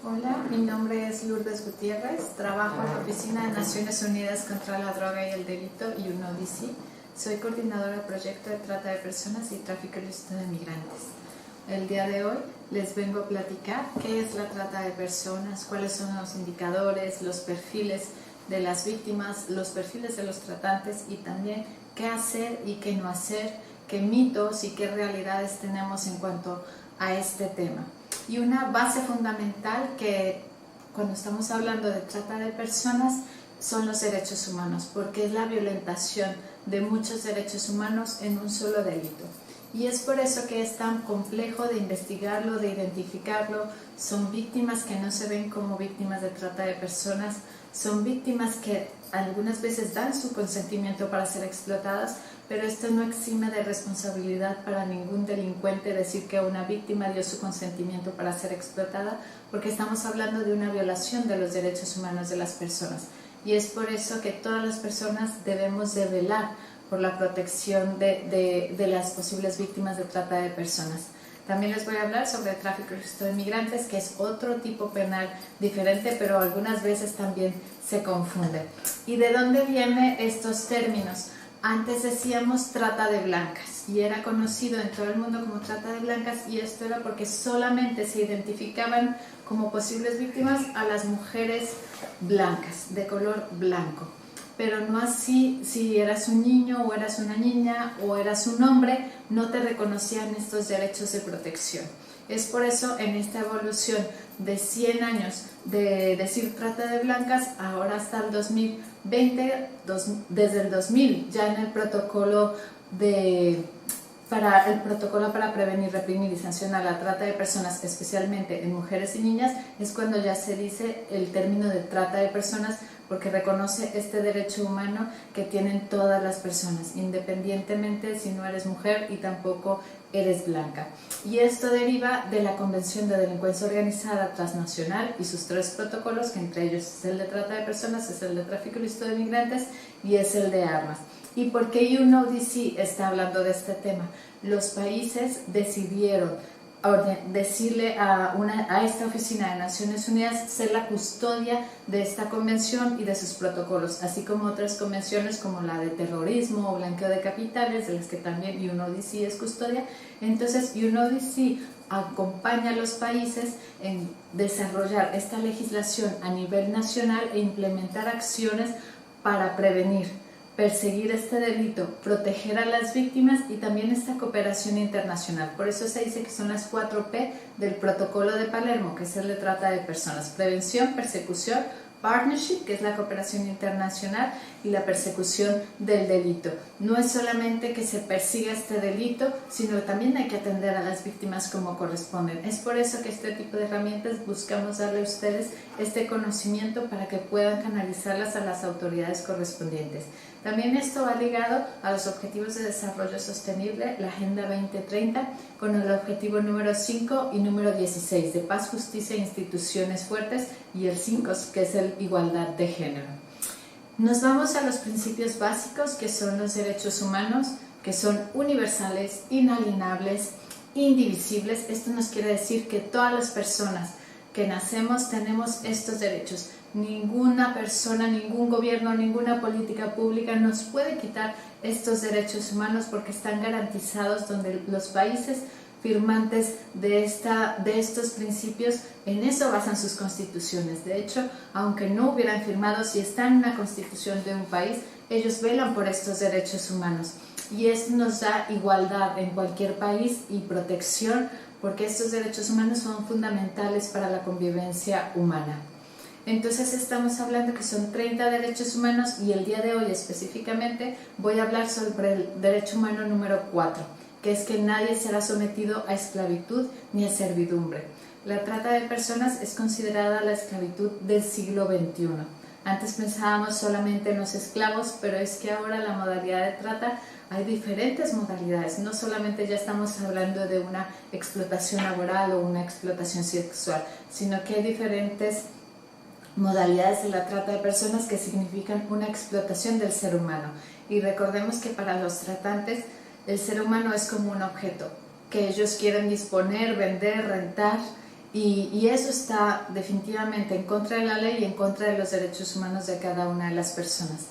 Hola, mi nombre es Lourdes Gutiérrez, trabajo en la Oficina de Naciones Unidas contra la Droga y el Delito, UNODC. Soy coordinadora del proyecto de trata de personas y tráfico ilícito de migrantes. El día de hoy les vengo a platicar qué es la trata de personas, cuáles son los indicadores, los perfiles de las víctimas, los perfiles de los tratantes y también qué hacer y qué no hacer, qué mitos y qué realidades tenemos en cuanto a este tema. Y una base fundamental que cuando estamos hablando de trata de personas son los derechos humanos, porque es la violentación de muchos derechos humanos en un solo delito. Y es por eso que es tan complejo de investigarlo, de identificarlo. Son víctimas que no se ven como víctimas de trata de personas, son víctimas que algunas veces dan su consentimiento para ser explotadas, pero esto no exime de responsabilidad para ningún delincuente decir que una víctima dio su consentimiento para ser explotada, porque estamos hablando de una violación de los derechos humanos de las personas. Y es por eso que todas las personas debemos de velar por la protección de las posibles víctimas de trata de personas. También les voy a hablar sobre el tráfico ilícito de migrantes, que es otro tipo penal diferente, pero algunas veces también se confunde. ¿Y de dónde vienen estos términos? Antes decíamos trata de blancas y era conocido en todo el mundo como trata de blancas, y esto era porque solamente se identificaban como posibles víctimas a las mujeres blancas, de color blanco. Pero no así si eras un niño o eras una niña o eras un hombre, no te reconocían estos derechos de protección. Es por eso en esta evolución de 100 años de decir trata de blancas, ahora hasta el 2020, desde el 2000 ya en el protocolo para prevenir, reprimir y sancionar la trata de personas, especialmente en mujeres y niñas, es cuando ya se dice el término de trata de personas, porque reconoce este derecho humano que tienen todas las personas, independientemente si no eres mujer y tampoco eres blanca. Y esto deriva de la Convención de Delincuencia Organizada Transnacional y sus 3 protocolos, que entre ellos es el de trata de personas, es el de tráfico ilícito de migrantes y es el de armas. ¿Y por qué UNODC está hablando de este tema? Los países decidieron decirle a esta oficina de Naciones Unidas ser la custodia de esta convención y de sus protocolos, así como otras convenciones como la de terrorismo o blanqueo de capitales, de las que también UNODC es custodia. Entonces UNODC acompaña a los países en desarrollar esta legislación a nivel nacional e implementar acciones para prevenir, perseguir este delito, proteger a las víctimas y también esta cooperación internacional. Por eso se dice que son las 4P del Protocolo de Palermo, que es el de trata de personas: prevención, persecución, partnership, que es la cooperación internacional, y la persecución del delito. No es solamente que se persiga este delito, sino también hay que atender a las víctimas como corresponden. Es por eso que este tipo de herramientas buscamos darle a ustedes este conocimiento para que puedan canalizarlas a las autoridades correspondientes. También esto va ligado a los Objetivos de Desarrollo Sostenible, la Agenda 2030, con el objetivo número 5 y número 16, de paz, justicia e instituciones fuertes, y el 5, que es el igualdad de género. Nos vamos a los principios básicos, que son los derechos humanos, que son universales, inalienables, indivisibles. Esto nos quiere decir que todas las personas que nacemos tenemos estos derechos. Ninguna persona, ningún gobierno, ninguna política pública nos puede quitar estos derechos humanos, porque están garantizados donde los países firmantes de estos principios en eso basan sus constituciones. De hecho, aunque no hubieran firmado, si está en una constitución de un país, ellos velan por estos derechos humanos, y esto nos da igualdad en cualquier país y protección, porque estos derechos humanos son fundamentales para la convivencia humana. Entonces estamos hablando que son 30 derechos humanos, y el día de hoy específicamente voy a hablar sobre el derecho humano número 4, que es que nadie será sometido a esclavitud ni a servidumbre. La trata de personas es considerada la esclavitud del siglo XXI. Antes pensábamos solamente en los esclavos, pero es que ahora la modalidad de trata, hay diferentes modalidades. No solamente ya estamos hablando de una explotación laboral o una explotación sexual, sino que hay diferentes modalidades de la trata de personas que significan una explotación del ser humano. Y recordemos que para los tratantes el ser humano es como un objeto que ellos quieren disponer, vender, rentar, Y eso está definitivamente en contra de la ley y en contra de los derechos humanos de cada una de las personas.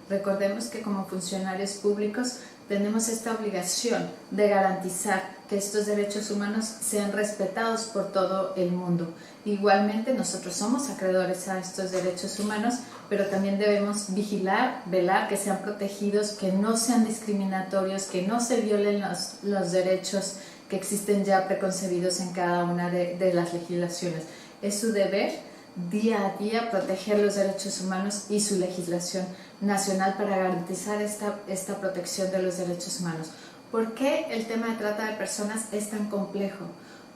Recordemos que como funcionarios públicos tenemos esta obligación de garantizar que estos derechos humanos sean respetados por todo el mundo. Igualmente nosotros somos acreedores a estos derechos humanos, pero también debemos vigilar, velar que sean protegidos, que no sean discriminatorios, que no se violen los derechos que existen ya preconcebidos en cada una de las legislaciones. Es su deber día a día proteger los derechos humanos y su legislación nacional para garantizar esta protección de los derechos humanos. ¿Por qué el tema de trata de personas es tan complejo?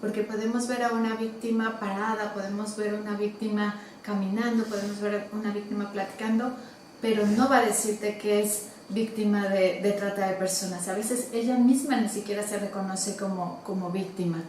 Porque podemos ver a una víctima parada, podemos ver a una víctima caminando, podemos ver a una víctima platicando, pero no va a decirte que es víctima de trata de personas. A veces ella misma ni siquiera se reconoce como víctima,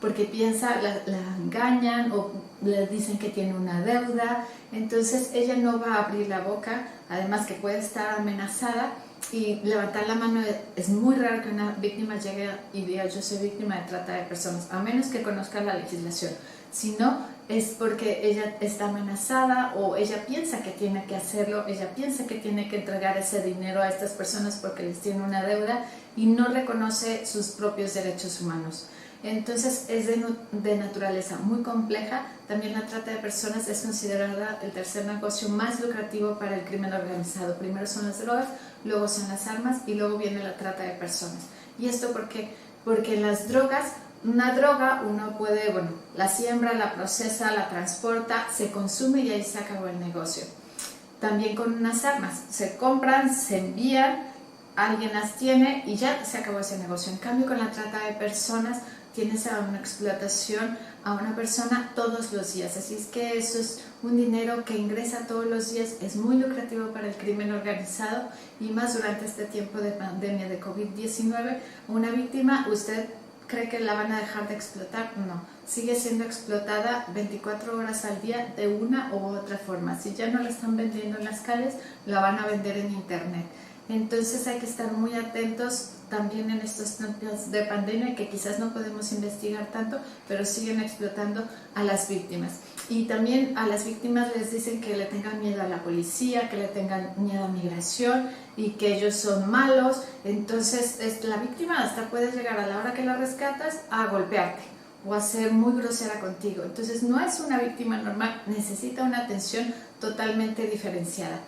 porque piensa, la engañan o le dicen que tiene una deuda, entonces ella no va a abrir la boca, además que puede estar amenazada, y levantar la mano. Es muy raro que una víctima llegue y diga yo soy víctima de trata de personas, a menos que conozca la legislación. Si no, es porque ella está amenazada o ella piensa que tiene que hacerlo, ella piensa que tiene que entregar ese dinero a estas personas porque les tiene una deuda y no reconoce sus propios derechos humanos. Entonces es de naturaleza muy compleja. También la trata de personas es considerada el tercer negocio más lucrativo para el crimen organizado. Primero son las drogas, luego son las armas y luego viene la trata de personas. ¿Y esto por qué? Porque las drogas, una droga uno puede, la siembra, la procesa, la transporta, se consume y ahí se acabó el negocio. También con unas armas, se compran, se envían, alguien las tiene y ya se acabó ese negocio. En cambio con la trata de personas tienes a una explotación a una persona todos los días, así es que eso es un dinero que ingresa todos los días, es muy lucrativo para el crimen organizado y más durante este tiempo de pandemia de COVID-19. Una víctima, ¿usted cree que la van a dejar de explotar? No, sigue siendo explotada 24 horas al día de una u otra forma. Si ya no la están vendiendo en las calles, la van a vender en internet. Entonces hay que estar muy atentos también en estos tiempos de pandemia, que quizás no podemos investigar tanto, pero siguen explotando a las víctimas. Y también a las víctimas les dicen que le tengan miedo a la policía, que le tengan miedo a migración y que ellos son malos. Entonces la víctima hasta puede llegar a la hora que la rescatas a golpearte o a ser muy grosera contigo. Entonces no es una víctima normal, necesita una atención totalmente diferenciada.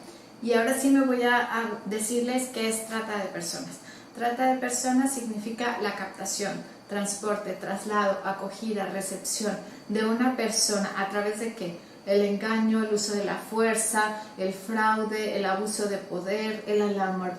Y ahora sí me voy a decirles qué es trata de personas. Trata de personas significa la captación, transporte, traslado, acogida, recepción de una persona. ¿A través de qué? El engaño, el uso de la fuerza, el fraude, el abuso de poder, el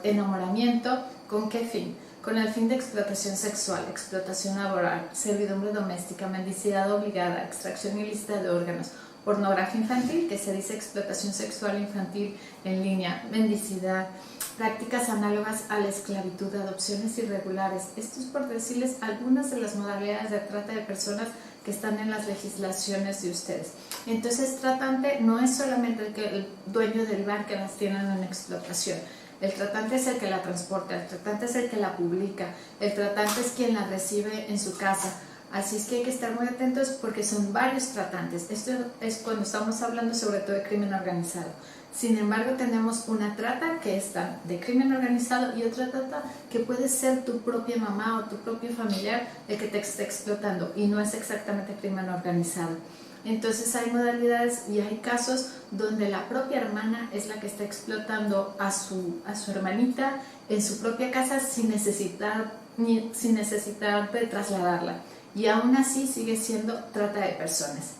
enamoramiento. ¿Con qué fin? Con el fin de explotación sexual, explotación laboral, servidumbre doméstica, mendicidad obligada, extracción ilícita de órganos, pornografía infantil, que se dice explotación sexual infantil en línea, mendicidad, prácticas análogas a la esclavitud, adopciones irregulares. Esto es por decirles algunas de las modalidades de trata de personas que están en las legislaciones de ustedes. Entonces, tratante no es solamente el dueño del bar que las tienen en explotación. El tratante es el que la transporta, el tratante es el que la publica, el tratante es quien la recibe en su casa. Así es que hay que estar muy atentos porque son varios tratantes. Esto es cuando estamos hablando sobre todo de crimen organizado. Sin embargo, tenemos una trata que está de crimen organizado y otra trata que puede ser tu propia mamá o tu propio familiar el que te esté explotando y no es exactamente crimen organizado. Entonces hay modalidades y hay casos donde la propia hermana es la que está explotando a su hermanita en su propia casa sin necesitar de trasladarla. Y aún así sigue siendo trata de personas.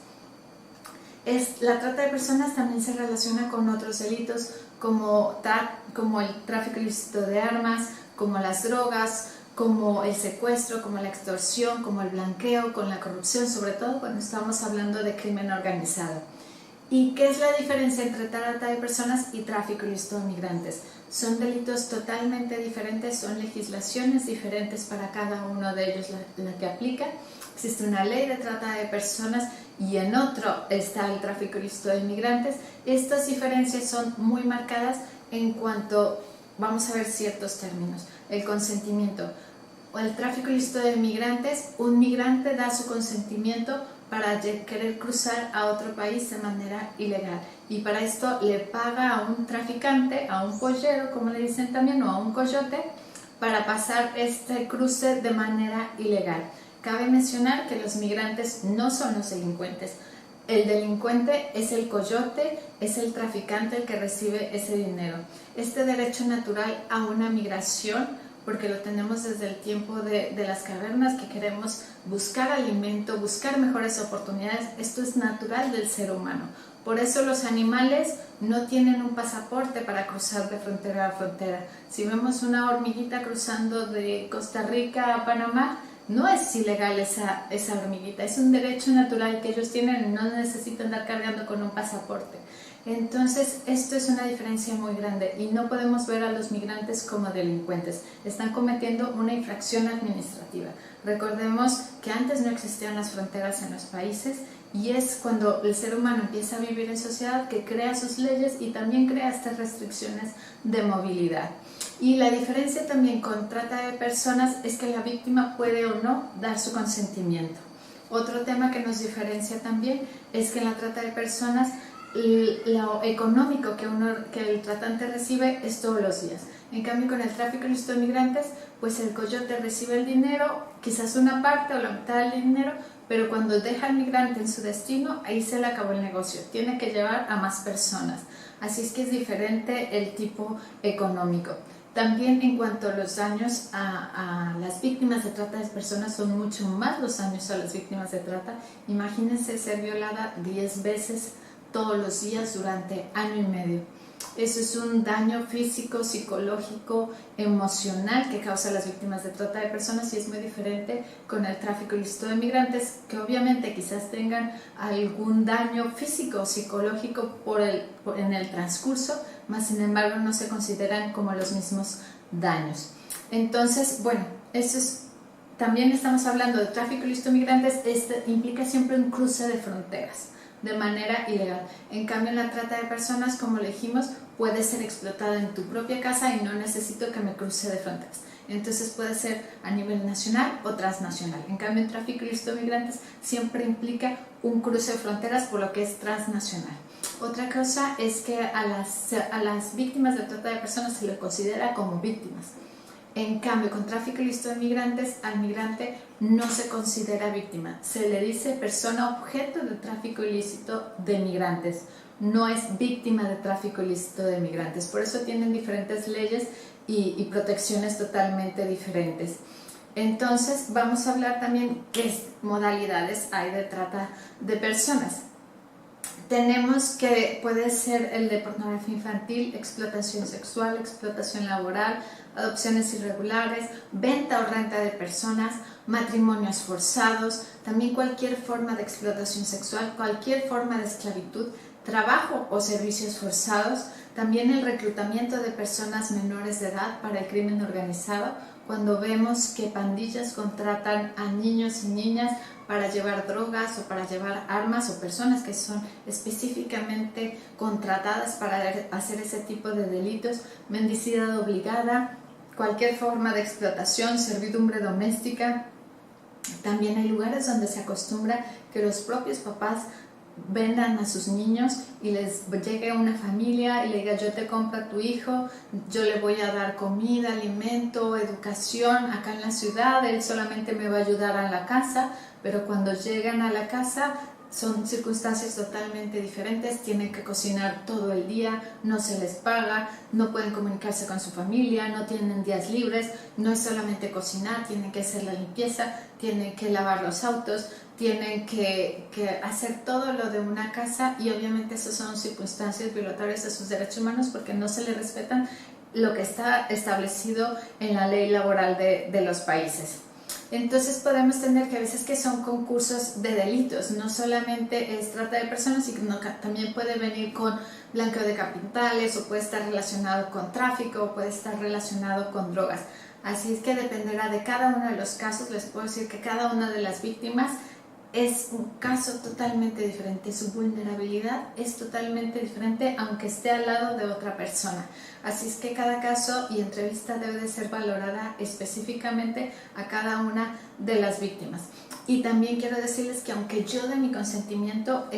La trata de personas también se relaciona con otros delitos como el tráfico ilícito de armas, como las drogas, como el secuestro, como la extorsión, como el blanqueo, con la corrupción, sobre todo cuando estamos hablando de crimen organizado. ¿Y qué es la diferencia entre trata de personas y tráfico ilícito de migrantes? Son delitos totalmente diferentes, son legislaciones diferentes para cada uno de ellos la que aplica. Existe una ley de trata de personas y en otro está el tráfico ilícito de inmigrantes. Estas diferencias son muy marcadas en cuanto, vamos a ver ciertos términos. El consentimiento o el tráfico ilícito de inmigrantes, un migrante da su consentimiento para querer cruzar a otro país de manera ilegal. Y para esto le paga a un traficante, a un pollero, como le dicen también, o a un coyote, para pasar este cruce de manera ilegal. Cabe mencionar que los migrantes no son los delincuentes. El delincuente es el coyote, es el traficante el que recibe ese dinero. Este derecho natural a una migración, porque lo tenemos desde el tiempo de las cavernas, que queremos buscar alimento, buscar mejores oportunidades, esto es natural del ser humano. Por eso los animales no tienen un pasaporte para cruzar de frontera a frontera. Si vemos una hormiguita cruzando de Costa Rica a Panamá, no es ilegal esa hormiguita, es un derecho natural que ellos tienen y no necesitan andar cargando con un pasaporte. Entonces, esto es una diferencia muy grande y no podemos ver a los migrantes como delincuentes. Están cometiendo una infracción administrativa. Recordemos que antes no existían las fronteras en los países y es cuando el ser humano empieza a vivir en sociedad que crea sus leyes y también crea estas restricciones de movilidad. Y la diferencia también con trata de personas es que la víctima puede o no dar su consentimiento. Otro tema que nos diferencia también es que en la trata de personas lo económico que el tratante recibe es todos los días. En cambio, con el tráfico ilícito de migrantes, pues el coyote recibe el dinero, quizás una parte o la mitad del dinero, pero cuando deja al migrante en su destino, ahí se le acabó el negocio, tiene que llevar a más personas. Así es que es diferente el tipo económico. También en cuanto a los daños a las víctimas de trata de personas, son mucho más los daños a las víctimas de trata. Imagínense ser violada 10 veces todos los días durante año y medio. Eso es un daño físico, psicológico, emocional que causa a las víctimas de trata de personas y es muy diferente con el tráfico ilícito de migrantes, que obviamente quizás tengan algún daño físico o psicológico en el transcurso, mas sin embargo no se consideran como los mismos daños. Entonces, bueno, eso es. También estamos hablando de tráfico ilícito de migrantes, implica siempre un cruce de fronteras de manera ilegal. En cambio, en la trata de personas, como le dijimos, puede ser explotada en tu propia casa y no necesito que me cruce de fronteras. Entonces puede ser a nivel nacional o transnacional. En cambio, el tráfico ilícito de migrantes siempre implica un cruce de fronteras, por lo que es transnacional. Otra cosa es que a las víctimas de trata de personas se les considera como víctimas. En cambio, con tráfico ilícito de migrantes, al migrante no se considera víctima. Se le dice persona objeto de tráfico ilícito de migrantes. No es víctima de tráfico ilícito de migrantes. Por eso tienen diferentes leyes y protecciones totalmente diferentes. Entonces, vamos a hablar también qué modalidades hay de trata de personas. Tenemos que puede ser el de pornografía infantil, explotación sexual, explotación laboral, adopciones irregulares, venta o renta de personas, matrimonios forzados, también cualquier forma de explotación sexual, cualquier forma de esclavitud, trabajo o servicios forzados, también el reclutamiento de personas menores de edad para el crimen organizado, cuando vemos que pandillas contratan a niños y niñas para llevar drogas o para llevar armas, o personas que son específicamente contratadas para hacer ese tipo de delitos, mendicidad obligada, cualquier forma de explotación, servidumbre doméstica. También hay lugares donde se acostumbra que los propios papás vendan a sus niños y les llegue una familia y le diga: yo te compro a tu hijo, yo le voy a dar comida, alimento, educación acá en la ciudad, él solamente me va a ayudar a la casa, pero cuando llegan a la casa son circunstancias totalmente diferentes, tienen que cocinar todo el día, no se les paga, no pueden comunicarse con su familia, no tienen días libres, no es solamente cocinar, tienen que hacer la limpieza, tienen que lavar los autos, tienen que hacer todo lo de una casa, y obviamente esas son circunstancias violatorias de sus derechos humanos porque no se les respetan lo que está establecido en la ley laboral de los países. Entonces podemos tener que a veces que son concursos de delitos, no solamente es trata de personas, sino que también puede venir con blanqueo de capitales, o puede estar relacionado con tráfico, o puede estar relacionado con drogas. Así es que dependerá de cada uno de los casos. Les puedo decir que cada una de las víctimas es un caso totalmente diferente, su vulnerabilidad es totalmente diferente aunque esté al lado de otra persona. Así es que cada caso y entrevista debe de ser valorada específicamente a cada una de las víctimas. Y también quiero decirles que aunque yo dé mi consentimiento,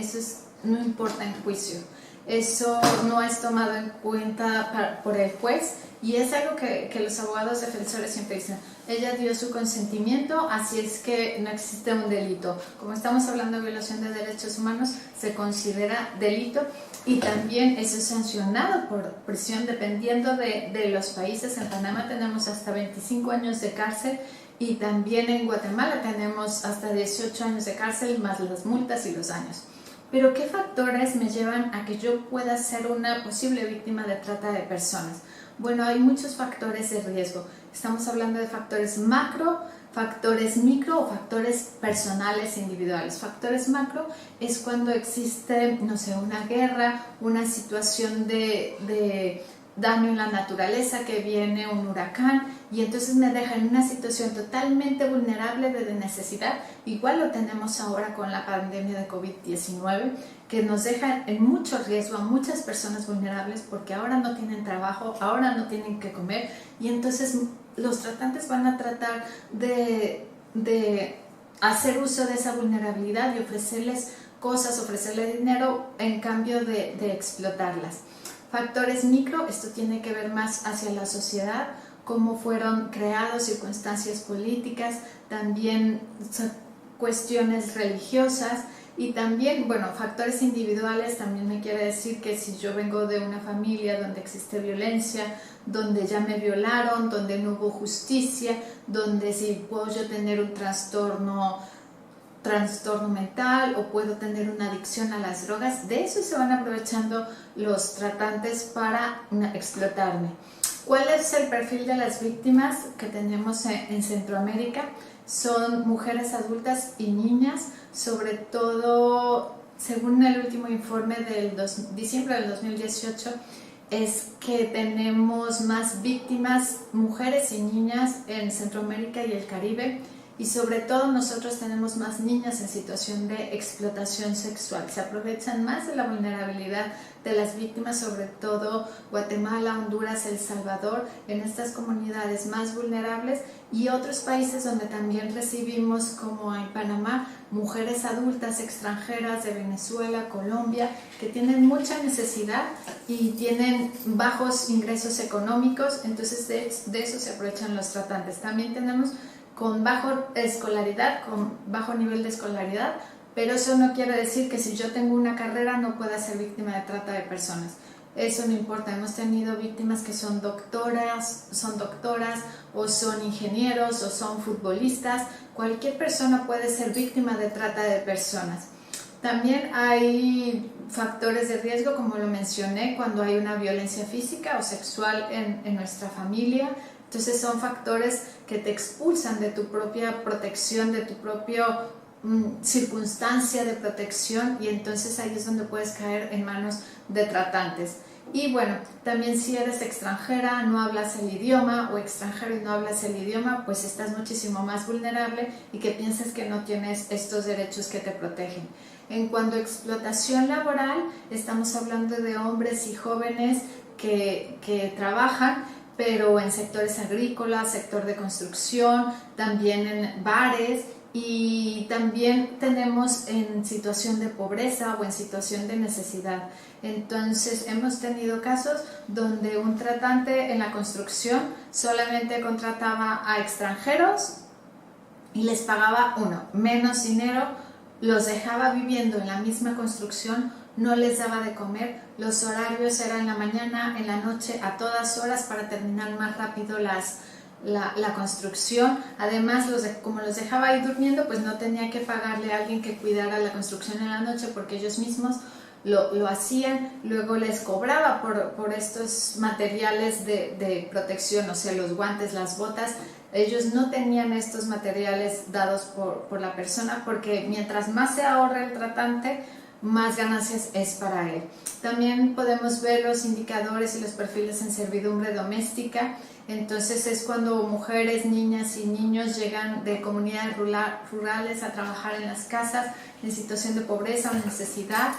no importa en juicio. Eso no es tomado en cuenta por el juez y es algo que los abogados defensores siempre dicen. Ella dio su consentimiento, así es que no existe un delito. Como estamos hablando de violación de derechos humanos, se considera delito y también eso es sancionado por prisión dependiendo de los países. En Panamá tenemos hasta 25 años de cárcel y también en Guatemala tenemos hasta 18 años de cárcel más las multas y los años. Pero ¿qué factores me llevan a que yo pueda ser una posible víctima de trata de personas? Bueno, hay muchos factores de riesgo. Estamos hablando de factores macro, factores micro o factores personales individuales. Factores macro es cuando existe, no sé, una guerra, una situación de daño en la naturaleza, que viene un huracán y entonces me deja en una situación totalmente vulnerable de necesidad. Igual lo tenemos ahora con la pandemia de COVID-19, que nos deja en mucho riesgo a muchas personas vulnerables porque ahora no tienen trabajo, ahora no tienen que comer y entonces los tratantes van a tratar de hacer uso de esa vulnerabilidad y ofrecerles cosas, ofrecerles dinero en cambio de explotarlas. Factores micro, esto tiene que ver más hacia la sociedad, cómo fueron creadas circunstancias políticas, también cuestiones religiosas y también, bueno, factores individuales también me quiere decir que si yo vengo de una familia donde existe violencia, donde ya me violaron, donde no hubo justicia, donde si puedo yo tener un trastorno mental o puedo tener una adicción a las drogas, de eso se van aprovechando los tratantes para explotarme. ¿Cuál es el perfil de las víctimas que tenemos en Centroamérica? Son mujeres adultas y niñas, sobre todo, según el último informe del diciembre del 2018, es que tenemos más víctimas, mujeres y niñas en Centroamérica y el Caribe. Y sobre todo nosotros tenemos más niñas en situación de explotación sexual. Se aprovechan más de la vulnerabilidad de las víctimas, sobre todo Guatemala, Honduras, El Salvador, en estas comunidades más vulnerables y otros países donde también recibimos, como en Panamá, mujeres adultas extranjeras de Venezuela, Colombia, que tienen mucha necesidad y tienen bajos ingresos económicos, entonces de eso se aprovechan los tratantes. También tenemos con bajo nivel de escolaridad, pero eso no quiere decir que si yo tengo una carrera no pueda ser víctima de trata de personas. Eso no importa, hemos tenido víctimas que son doctoras o son ingenieros o son futbolistas. Cualquier persona puede ser víctima de trata de personas. También hay factores de riesgo, como lo mencioné, cuando hay una violencia física o sexual en nuestra familia. Entonces son factores que te expulsan de tu propia protección, de tu propia circunstancia de protección y entonces ahí es donde puedes caer en manos de tratantes. Y bueno, también si eres extranjera, no hablas el idioma o extranjero y no hablas el idioma, pues estás muchísimo más vulnerable y que piensas que no tienes estos derechos que te protegen. En cuanto a explotación laboral, estamos hablando de hombres y jóvenes que trabajan, pero en sectores agrícolas, sector de construcción, también en bares y también tenemos en situación de pobreza o en situación de necesidad. Entonces hemos tenido casos donde un tratante en la construcción solamente contrataba a extranjeros y les pagaba menos dinero, los dejaba viviendo en la misma construcción, no les daba de comer, los horarios eran en la mañana, en la noche, a todas horas para terminar más rápido la construcción. Además, como los dejaba ahí durmiendo, pues no tenía que pagarle a alguien que cuidara la construcción en la noche porque ellos mismos lo hacían. Luego les cobraba por estos materiales de protección, o sea, los guantes, las botas. Ellos no tenían estos materiales dados por la persona porque mientras más se ahorra el tratante, más ganancias es para él. También podemos ver los indicadores y los perfiles en servidumbre doméstica. Entonces es cuando mujeres, niñas y niños llegan de comunidades rurales a trabajar en las casas en situación de pobreza o necesidad,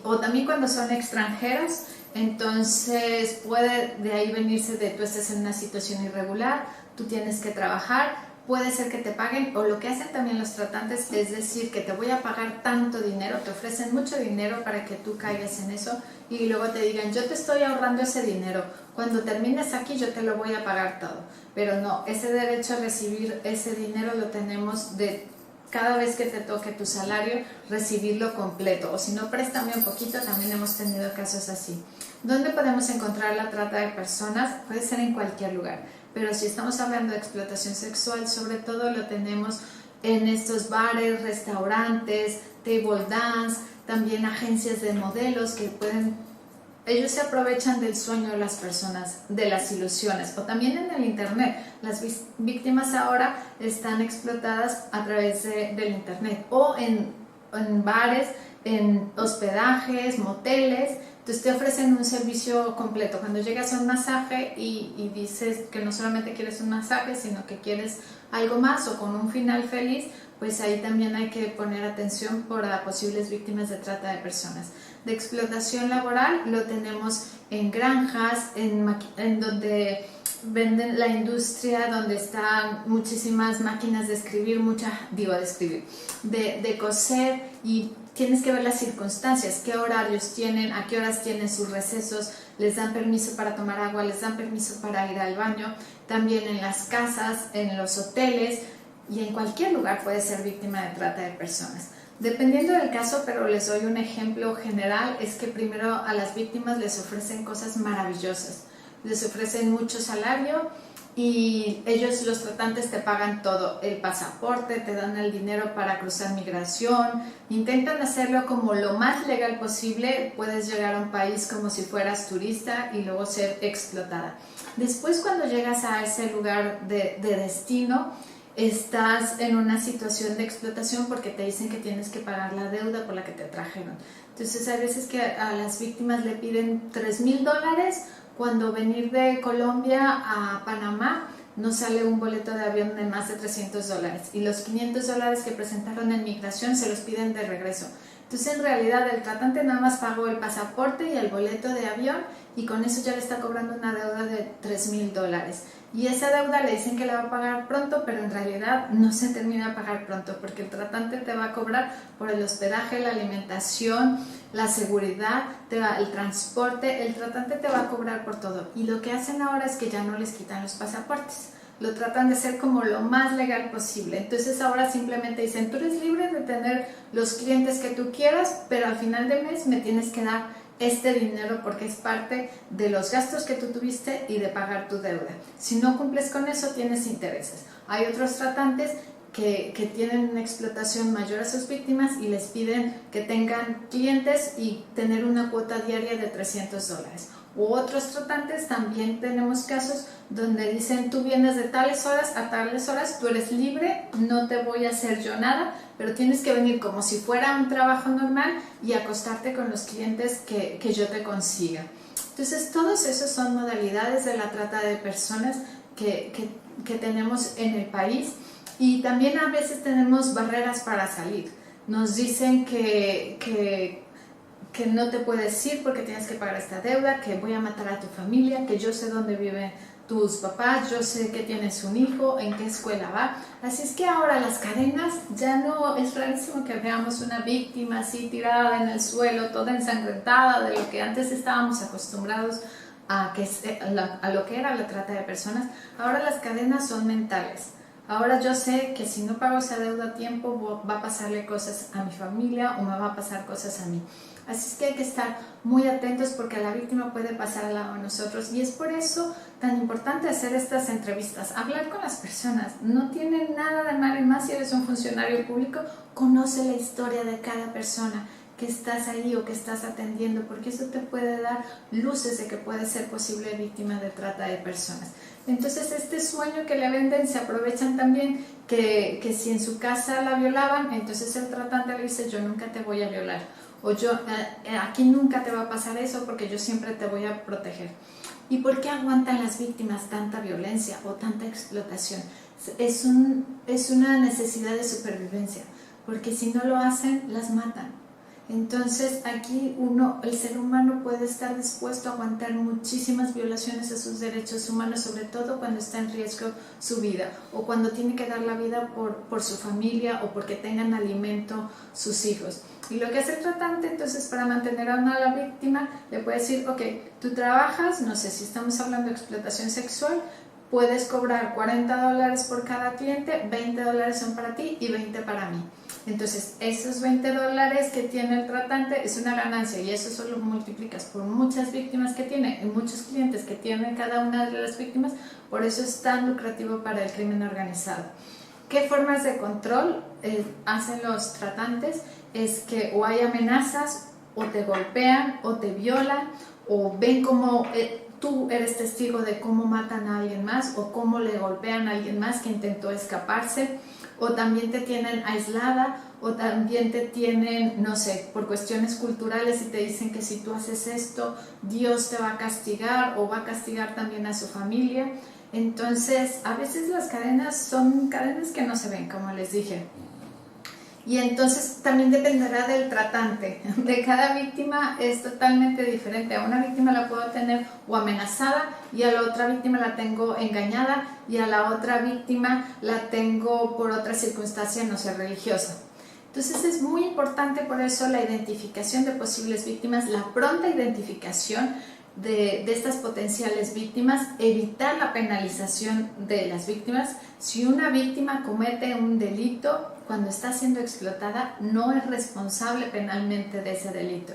o también cuando son extranjeros. Entonces puede de ahí venirse de tú estás en una situación irregular, tú tienes que trabajar, puede ser que te paguen, o lo que hacen también los tratantes es decir que te voy a pagar tanto dinero, te ofrecen mucho dinero para que tú caigas en eso y luego te digan yo te estoy ahorrando ese dinero, cuando termines aquí yo te lo voy a pagar todo. Pero no, ese derecho a recibir ese dinero lo tenemos de cada vez que te toque tu salario, recibirlo completo, o si no, préstame un poquito. También hemos tenido casos así. ¿Dónde podemos encontrar la trata de personas? Puede ser en cualquier lugar, pero si estamos hablando de explotación sexual, sobre todo lo tenemos en estos bares, restaurantes, table dance, también agencias de modelos que ellos se aprovechan del sueño de las personas, de las ilusiones, o también en el internet. Las víctimas ahora están explotadas a través del internet o en bares, en hospedajes, moteles. Entonces te ofrecen un servicio completo. Cuando llegas a un masaje y dices que no solamente quieres un masaje, sino que quieres algo más o con un final feliz, pues ahí también hay que poner atención para posibles víctimas de trata de personas. De explotación laboral lo tenemos en granjas, en donde venden la industria, donde están muchísimas máquinas de escribir, de coser, y tienes que ver las circunstancias, qué horarios tienen, a qué horas tienen sus recesos, les dan permiso para tomar agua, les dan permiso para ir al baño. También en las casas, en los hoteles y en cualquier lugar puede ser víctima de trata de personas. Dependiendo del caso, pero les doy un ejemplo general, es que primero a las víctimas les ofrecen cosas maravillosas, les ofrecen mucho salario y ellos, los tratantes, te pagan todo, el pasaporte, te dan el dinero para cruzar migración, intentan hacerlo como lo más legal posible. Puedes llegar a un país como si fueras turista y luego ser explotada. Después, cuando llegas a ese lugar de destino, estás en una situación de explotación porque te dicen que tienes que pagar la deuda por la que te trajeron. Entonces hay veces que a las víctimas le piden $3,000 cuando venir de Colombia a Panamá no sale un boleto de avión de más de $300 y los $500 que presentaron en migración se los piden de regreso. Entonces en realidad el tratante nada más pagó el pasaporte y el boleto de avión y con eso ya le está cobrando una deuda de $3,000. Y esa deuda le dicen que la va a pagar pronto, pero en realidad no se termina de pagar pronto porque el tratante te va a cobrar por el hospedaje, la alimentación, la seguridad, el transporte. El tratante te va a cobrar por todo. Y lo que hacen ahora es que ya no les quitan los pasaportes. Lo tratan de hacer como lo más legal posible. Entonces ahora simplemente dicen, tú eres libre de tener los clientes que tú quieras, pero al final del mes me tienes que dar este dinero porque es parte de los gastos que tú tuviste y de pagar tu deuda. Si no cumples con eso, tienes intereses. Hay otros tratantes que tienen una explotación mayor a sus víctimas y les piden que tengan clientes y tener una cuota diaria de $300. U otros tratantes, también tenemos casos donde dicen, tú vienes de tales horas a tales horas, tú eres libre, no te voy a hacer yo nada, pero tienes que venir como si fuera un trabajo normal y acostarte con los clientes que yo te consiga. Entonces, todos esos son modalidades de la trata de personas que tenemos en el país, y también a veces tenemos barreras para salir. Nos dicen que no te puedes ir porque tienes que pagar esta deuda, que voy a matar a tu familia, que yo sé dónde viven tus papás, yo sé que tienes un hijo, en qué escuela va. Así es que ahora las cadenas, ya no es rarísimo que veamos una víctima así tirada en el suelo, toda ensangrentada, de lo que antes estábamos acostumbrados a lo que era la trata de personas. Ahora las cadenas son mentales. Ahora yo sé que si no pago esa deuda a tiempo va a pasarle cosas a mi familia o me va a pasar cosas a mí. Así es que hay que estar muy atentos porque a la víctima puede pasar al lado de nosotros, y es por eso tan importante hacer estas entrevistas, hablar con las personas. No tiene nada de malo, y más si eres un funcionario público, conoce la historia de cada persona, que estás ahí o que estás atendiendo, porque eso te puede dar luces de que puedes ser posible víctima de trata de personas. Entonces este sueño que le venden, se aprovechan también que si en su casa la violaban, entonces el tratante le dice: yo nunca te voy a violar, o yo aquí nunca te va a pasar eso porque yo siempre te voy a proteger. ¿Y por qué aguantan las víctimas tanta violencia o tanta explotación? Es una necesidad de supervivencia, porque si no lo hacen, las matan. Entonces aquí el ser humano puede estar dispuesto a aguantar muchísimas violaciones a sus derechos humanos, sobre todo cuando está en riesgo su vida, o cuando tiene que dar la vida por su familia, o porque tengan alimento sus hijos. Y lo que hace el tratante, entonces, para mantener a la víctima, le puede decir: ok, tú trabajas, no sé, si estamos hablando de explotación sexual, puedes cobrar $40 por cada cliente, $20 son para ti y 20 para mí. Entonces, esos $20 que tiene el tratante es una ganancia, y eso solo multiplicas por muchas víctimas que tiene y muchos clientes que tiene cada una de las víctimas. Por eso es tan lucrativo para el crimen organizado. ¿Qué formas de control hacen los tratantes? Es que o hay amenazas, o te golpean, o te violan, o ven como tú eres testigo de cómo matan a alguien más, o cómo le golpean a alguien más que intentó escaparse, o también te tienen aislada, o también te tienen, no sé, por cuestiones culturales, y te dicen que si tú haces esto, Dios te va a castigar, o va a castigar también a su familia. Entonces, a veces las cadenas son cadenas que no se ven, como les dije. Y entonces también dependerá del tratante. De cada víctima es totalmente diferente. A una víctima la puedo tener o amenazada, y a la otra víctima la tengo engañada, y a la otra víctima la tengo por otra circunstancia, no sé, religiosa. Entonces es muy importante por eso la identificación de posibles víctimas, la pronta identificación de estas potenciales víctimas, evitar la penalización de las víctimas. Si una víctima comete un delito cuando está siendo explotada, no es responsable penalmente de ese delito,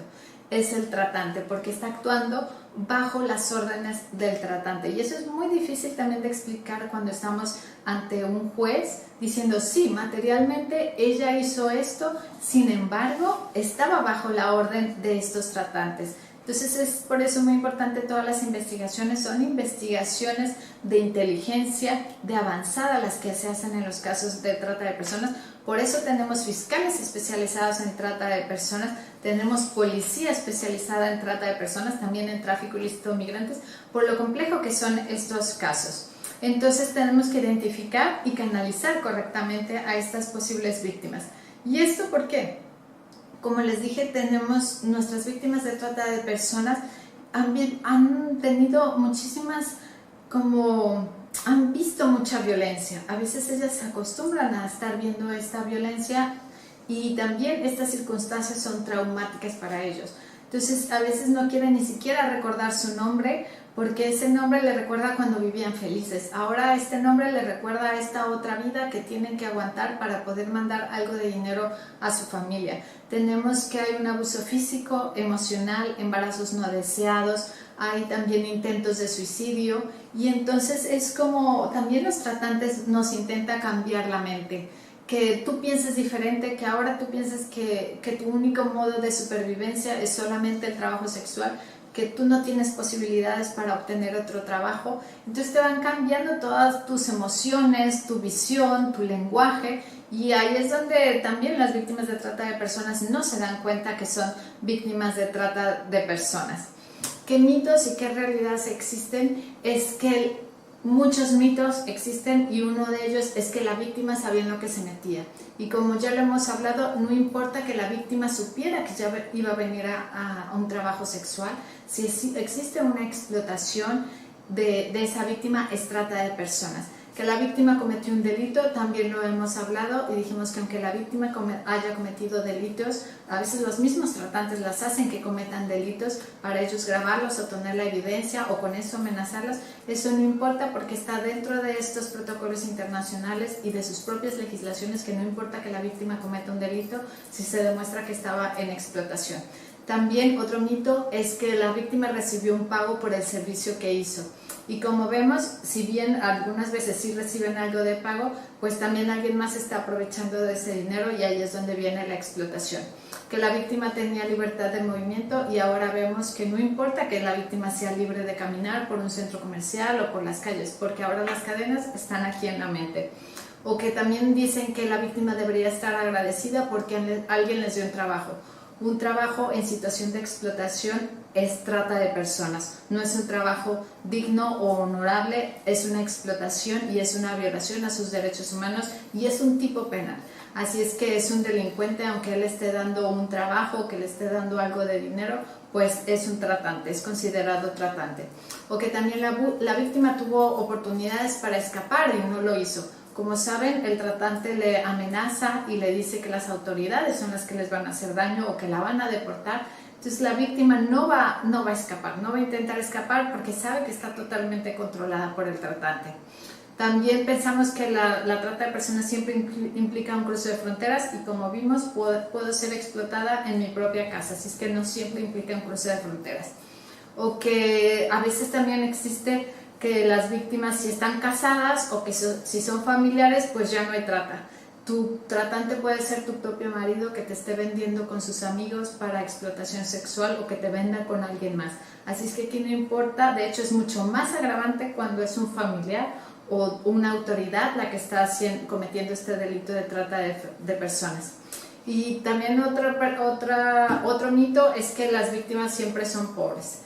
es el tratante, porque está actuando bajo las órdenes del tratante. Y eso es muy difícil también de explicar cuando estamos ante un juez diciendo: sí, materialmente ella hizo esto, sin embargo estaba bajo la orden de estos tratantes. Entonces es por eso muy importante, todas las investigaciones son investigaciones de inteligencia, de avanzada, las que se hacen en los casos de trata de personas. Por eso tenemos fiscales especializados en trata de personas, tenemos policía especializada en trata de personas, también en tráfico ilícito de migrantes, por lo complejo que son estos casos. Entonces tenemos que identificar y canalizar correctamente a estas posibles víctimas. ¿Y esto por qué? Como les dije, tenemos nuestras víctimas de trata de personas, han tenido muchísimas, han visto mucha violencia. A veces ellas se acostumbran a estar viendo esta violencia, y también estas circunstancias son traumáticas para ellos. Entonces a veces no quieren ni siquiera recordar su nombre, porque ese nombre le recuerda cuando vivían felices. Ahora este nombre le recuerda a esta otra vida que tienen que aguantar para poder mandar algo de dinero a su familia. Tenemos que hay un abuso físico, emocional, embarazos no deseados, hay también intentos de suicidio, y entonces es como también los tratantes nos intentan cambiar la mente. Que tú pienses diferente, que ahora tú pienses que tu único modo de supervivencia es solamente el trabajo sexual, que tú no tienes posibilidades para obtener otro trabajo. Entonces te van cambiando todas tus emociones, tu visión, tu lenguaje, y ahí es donde también las víctimas de trata de personas no se dan cuenta que son víctimas de trata de personas. ¿Qué mitos y qué realidades existen? Es que muchos mitos existen, y uno de ellos es que la víctima sabía en lo que se metía. Y como ya lo hemos hablado, no importa que la víctima supiera que ya iba a venir a un trabajo sexual, si existe una explotación de esa víctima, es trata de personas. Que la víctima cometió un delito, también lo hemos hablado, y dijimos que aunque la víctima haya cometido delitos, a veces los mismos tratantes las hacen que cometan delitos para ellos grabarlos o tener la evidencia, o con eso amenazarlas. Eso no importa, porque está dentro de estos protocolos internacionales y de sus propias legislaciones, que no importa que la víctima cometa un delito si se demuestra que estaba en explotación. También otro mito es que la víctima recibió un pago por el servicio que hizo. Y como vemos, si bien algunas veces sí reciben algo de pago, pues también alguien más está aprovechando de ese dinero y ahí es donde viene la explotación. Que la víctima tenía libertad de movimiento y ahora vemos que no importa que la víctima sea libre de caminar por un centro comercial o por las calles, porque ahora las cadenas están aquí en la mente. O que también dicen que la víctima debería estar agradecida porque alguien les dio un trabajo. Un trabajo en situación de explotación es trata de personas, no es un trabajo digno o honorable, es una explotación y es una violación a sus derechos humanos y es un tipo penal. Así es que es un delincuente, aunque él esté dando un trabajo, que le esté dando algo de dinero, pues es un tratante, es considerado tratante. O que también la víctima tuvo oportunidades para escapar y no lo hizo. Como saben, el tratante le amenaza y le dice que las autoridades son las que les van a hacer daño o que la van a deportar. Entonces la víctima no va a escapar, no va a intentar escapar porque sabe que está totalmente controlada por el tratante. También pensamos que la trata de personas siempre implica un cruce de fronteras y como vimos puedo ser explotada en mi propia casa, así es que no siempre implica un cruce de fronteras. O que a veces también existe que las víctimas si están casadas o que si son familiares pues ya no hay trata. Tu tratante puede ser tu propio marido que te esté vendiendo con sus amigos para explotación sexual o que te venda con alguien más. Así es que aquí no importa, de hecho es mucho más agravante cuando es un familiar o una autoridad la que está cometiendo este delito de trata de personas. Y también otro mito es que las víctimas siempre son pobres.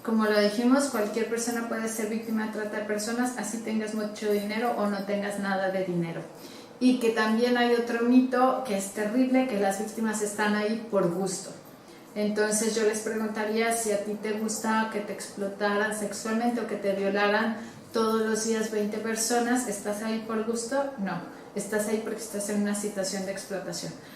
Como lo dijimos, cualquier persona puede ser víctima de trata de personas, así tengas mucho dinero o no tengas nada de dinero. Y que también hay otro mito que es terrible, que las víctimas están ahí por gusto. Entonces yo les preguntaría si a ti te gusta que te explotaran sexualmente o que te violaran todos los días 20 personas, ¿estás ahí por gusto? No, estás ahí porque estás en una situación de explotación.